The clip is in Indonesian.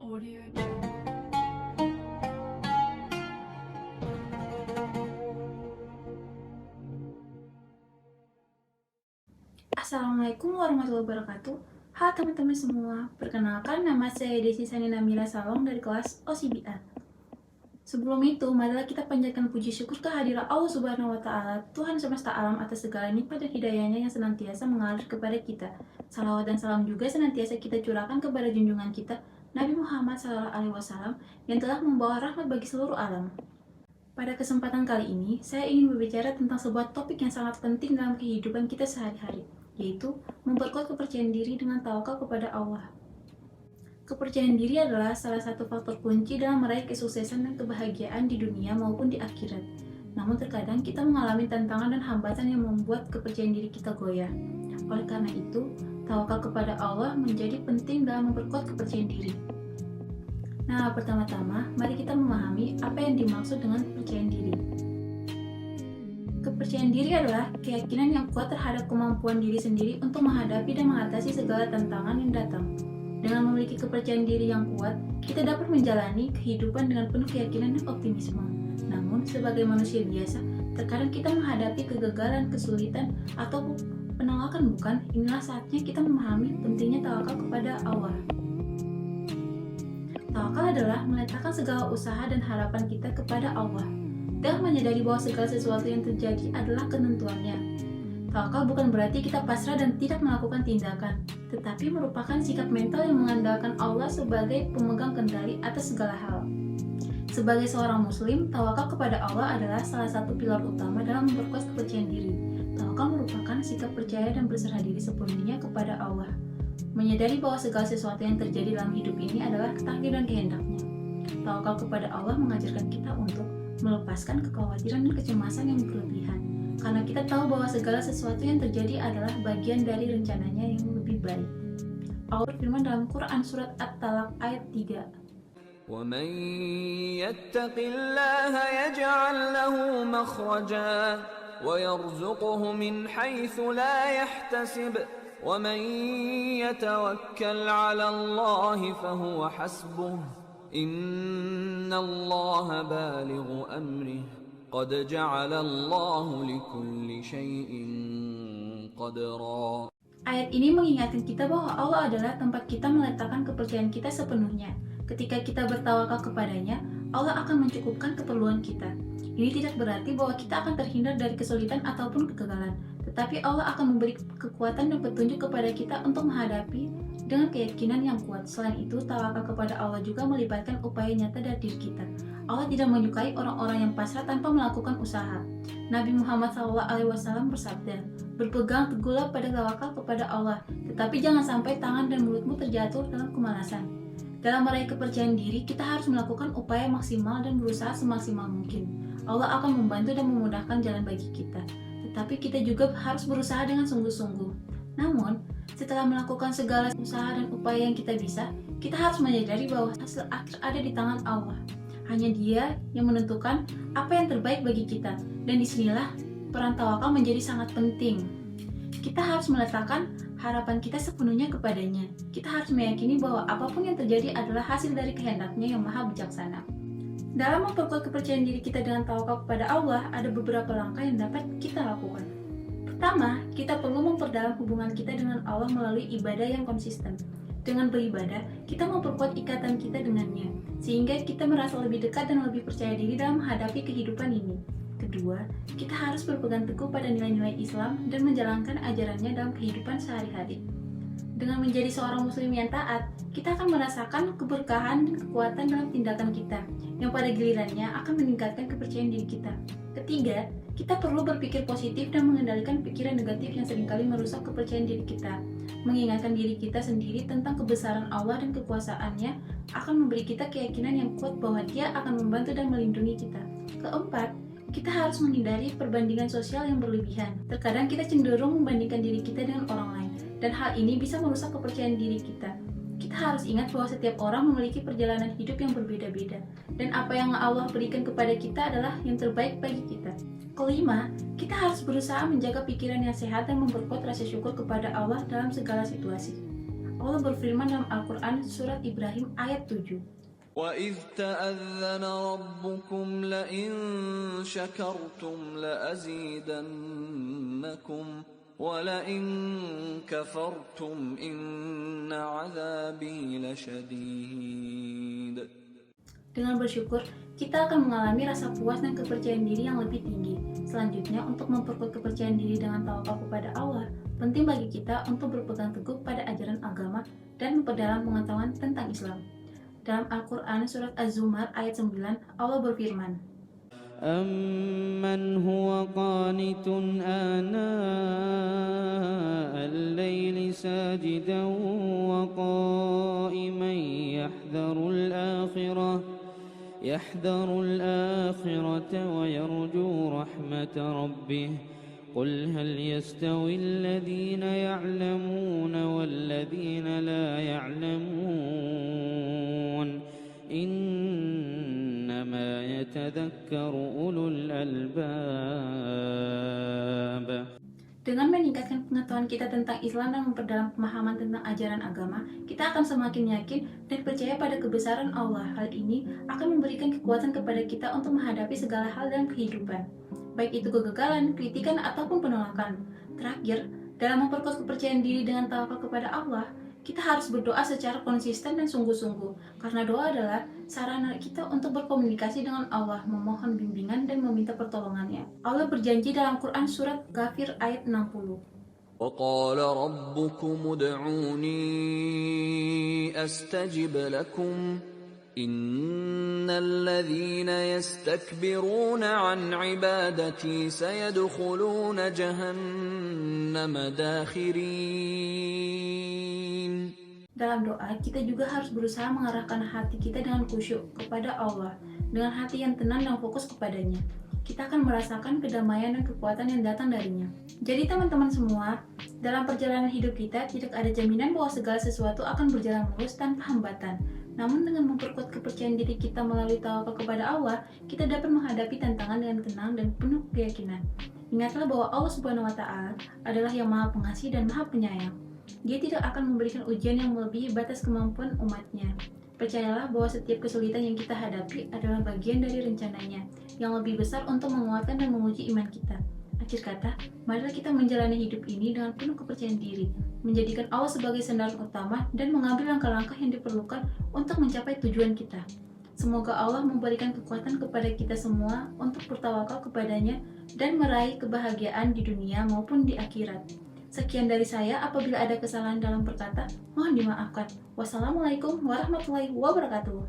Audio Jungle. Assalamualaikum warahmatullahi wabarakatuh. Halo teman-teman semua, perkenalkan nama saya Desi Sani Namila Salong dari kelas OCBA. Sebelum itu, marilah kita panjatkan puji syukur kehadiran Allah Subhanahu wa Ta'ala, Tuhan semesta alam, atas segala nikmat dan hidayahnya yang senantiasa mengalir kepada kita. Salawat dan salam juga senantiasa kita curahkan kepada junjungan kita, Nabi Muhammad SAW, yang telah membawa rahmat bagi seluruh alam. Pada kesempatan kali ini, saya ingin berbicara tentang sebuah topik yang sangat penting dalam kehidupan kita sehari-hari, yaitu memperkuat kepercayaan diri dengan tawakal kepada Allah. Kepercayaan diri adalah salah satu faktor kunci dalam meraih kesuksesan dan kebahagiaan di dunia maupun di akhirat. Namun terkadang kita mengalami tantangan dan hambatan yang membuat kepercayaan diri kita goyah. Oleh karena itu, tawakal kepada Allah menjadi penting dalam memperkuat kepercayaan diri. Nah, pertama-tama, mari kita memahami apa yang dimaksud dengan kepercayaan diri. Kepercayaan diri adalah keyakinan yang kuat terhadap kemampuan diri sendiri untuk menghadapi dan mengatasi segala tantangan yang datang. Dengan memiliki kepercayaan diri yang kuat, kita dapat menjalani kehidupan dengan penuh keyakinan dan optimisme. Namun, sebagai manusia biasa, terkadang kita menghadapi kegagalan, kesulitan, atau penolakan bukan. Inilah saatnya kita memahami pentingnya tawakal kepada Allah. Tawakal adalah meletakkan segala usaha dan harapan kita kepada Allah, dan menyadari bahwa segala sesuatu yang terjadi adalah ketentuannya. Tawakal bukan berarti kita pasrah dan tidak melakukan tindakan, tetapi merupakan sikap mental yang mengandalkan Allah sebagai pemegang kendali atas segala hal. Sebagai seorang muslim, tawakal kepada Allah adalah salah satu pilar utama dalam memperkuat kepercayaan diri. Tawakal merupakan sikap percaya dan berserah diri sepenuhnya kepada Allah, menyadari bahwa segala sesuatu yang terjadi dalam hidup ini adalah takdir dan kehendaknya. Tawakal kepada Allah mengajarkan kita untuk melepaskan kekhawatiran dan kecemasan yang berlebihan, karena kita tahu bahwa segala sesuatu yang terjadi adalah bagian dari rencananya yang lebih baik. Allah berfirman dalam Quran Surat At-Talaq ayat 3. وَمَنْ يَتَّقِ اللَّهَ يَجْعَلْ لَهُ مَخْرَجًا وَيَرْزُقْهُ مِنْ حَيْثُ لَا يَحْتَسِبُ وَمَنْ يَتَوَكَّلْ عَلَى اللَّهِ فَهُوَ حَسْبُهُ إِنَّ اللَّهَ بَالِغُ أَمْرِهِ قَدْ جَعَلَ اللَّهُ لِكُلِّ شَيْءٍ قَدْرًا. Ayat ini mengingatkan kita bahwa Allah adalah tempat kita meletakkan kepercayaan kita sepenuhnya. Ketika kita bertawakal kepadanya, Allah akan mencukupkan keperluan kita. Ini tidak berarti bahwa kita akan terhindar dari kesulitan ataupun kegagalan, tetapi Allah akan memberi kekuatan dan petunjuk kepada kita untuk menghadapi dengan keyakinan yang kuat. Selain itu, tawakal kepada Allah juga melibatkan upaya nyata dari diri kita. Allah tidak menyukai orang-orang yang pasrah tanpa melakukan usaha. Nabi Muhammad SAW bersabda, "Berpegang teguhlah pada tawakal kepada Allah, tetapi jangan sampai tangan dan mulutmu terjatuh dalam kemalasan." Dalam meraih kepercayaan diri, kita harus melakukan upaya maksimal dan berusaha semaksimal mungkin. Allah akan membantu dan memudahkan jalan bagi kita, tetapi kita juga harus berusaha dengan sungguh-sungguh. Namun, setelah melakukan segala usaha dan upaya yang kita bisa, kita harus menyadari bahwa hasil akhir ada di tangan Allah. Hanya Dia yang menentukan apa yang terbaik bagi kita, dan disinilah peran tawakal menjadi sangat penting. Kita harus meletakkan harapan kita sepenuhnya kepadanya. Kita harus meyakini bahwa apapun yang terjadi adalah hasil dari kehendaknya yang maha bijaksana. Dalam memperkuat kepercayaan diri kita dengan tawakal kepada Allah, ada beberapa langkah yang dapat kita lakukan. Pertama, kita perlu memperdalam hubungan kita dengan Allah melalui ibadah yang konsisten. Dengan beribadah, kita memperkuat ikatan kita dengannya, sehingga kita merasa lebih dekat dan lebih percaya diri dalam menghadapi kehidupan ini. Kedua, kita harus berpegang teguh pada nilai-nilai Islam dan menjalankan ajarannya dalam kehidupan sehari-hari. Dengan menjadi seorang muslim yang taat, kita akan merasakan keberkahan dan kekuatan dalam tindakan kita, yang pada gilirannya akan meningkatkan kepercayaan diri kita. Ketiga, kita perlu berpikir positif dan mengendalikan pikiran negatif yang seringkali merusak kepercayaan diri kita. Mengingatkan diri kita sendiri tentang kebesaran Allah dan kekuasaannya akan memberi kita keyakinan yang kuat bahwa Dia akan membantu dan melindungi kita. Keempat, kita harus menghindari perbandingan sosial yang berlebihan. Terkadang kita cenderung membandingkan diri kita dengan orang lain, dan hal ini bisa merusak kepercayaan diri kita. Kita harus ingat bahwa setiap orang memiliki perjalanan hidup yang berbeda-beda, dan apa yang Allah berikan kepada kita adalah yang terbaik bagi kita. Kelima, kita harus berusaha menjaga pikiran yang sehat dan memperkuat rasa syukur kepada Allah dalam segala situasi. Allah berfirman dalam Al-Quran surat Ibrahim ayat 7. وَإِذْ تَأَذَّنَ رَبُّكُمْ لَئِن شَكَرْتُمْ لَأَزِيدَنَّكُمْ وَلَئِن كَفَرْتُمْ إِنَّ عَذَابِي لَشَدِيدٌ. Dengan bersyukur, kita akan mengalami rasa puas dan kepercayaan diri yang lebih tinggi. Selanjutnya, untuk memperkuat kepercayaan diri dengan tawakal kepada Allah, penting bagi kita untuk berpegang teguh pada ajaran agama dan memperdalam pengetahuan tentang Islam. Dalam Al-Quran surat Az-Zumar ayat 9, Allah berfirman, أَمَّنْ هُوَ قَانِتٌ آنَاءَ اللَّيْلِ سَاجِدًا وَقَائِمًا يَحْذَرُ الْآخِرَةَ وَيَرْجُو رَحْمَةَ رَبِّهِ قُلْ هَلْ يَسْتَوِي الَّذِينَ يَعْلَمُونَ وَالَّذِينَ لَا يَعْلَمُونَ إِنَّمَا يَتَذَكَّرُ أُولُو الْأَلْبَابِ. dengan meningkatkan pengetahuan kita tentang Islam dan memperdalam pemahaman tentang ajaran agama, kita akan semakin yakin dan percaya pada kebesaran Allah. Hal ini akan memberikan kekuatan kepada kita untuk menghadapi segala hal dalam kehidupan, baik itu kegagalan, kritikan, ataupun penolakan. Terakhir, dalam memperkuat kepercayaan diri dengan tawakal kepada Allah, kita harus berdoa secara konsisten dan sungguh-sungguh, karena doa adalah sarana kita untuk berkomunikasi dengan Allah, memohon bimbingan dan meminta pertolongannya. Allah berjanji dalam Quran surat Ghafir ayat 60. وَقَالَ رَبُّكُمُ ادْعُونِي أَسْتَجِبْ لَكُمْ إِنَّ الَّذِينَ يَسْتَكْبِرُونَ عَنْ عِبَادَتِي سَيَدْخُلُونَ جَهَنَّمَ دَاخِرِينَ. Dalam doa, kita juga harus berusaha mengarahkan hati kita dengan khusyuk kepada Allah, dengan hati yang tenang dan fokus kepadanya. Kita akan merasakan kedamaian dan kekuatan yang datang darinya. Jadi teman-teman semua, dalam perjalanan hidup kita tidak ada jaminan bahwa segala sesuatu akan berjalan mulus tanpa hambatan. Namun dengan memperkuat kepercayaan diri kita melalui tawakal kepada Allah, kita dapat menghadapi tantangan dengan tenang dan penuh keyakinan. Ingatlah bahwa Allah Subhanahu wa Ta'ala adalah yang Maha Pengasih dan Maha Penyayang. Dia tidak akan memberikan ujian yang melebihi batas kemampuan umatnya. Percayalah bahwa setiap kesulitan yang kita hadapi adalah bagian dari rencananya yang lebih besar untuk menguatkan dan menguji iman kita. Akhir kata, marilah kita menjalani hidup ini dengan penuh kepercayaan diri, menjadikan Allah sebagai sandaran utama dan mengambil langkah-langkah yang diperlukan untuk mencapai tujuan kita. Semoga Allah memberikan kekuatan kepada kita semua untuk bertawakal kepadanya dan meraih kebahagiaan di dunia maupun di akhirat. Sekian dari saya, apabila ada kesalahan dalam berkata, mohon dimaafkan. Wassalamualaikum warahmatullahi wabarakatuh.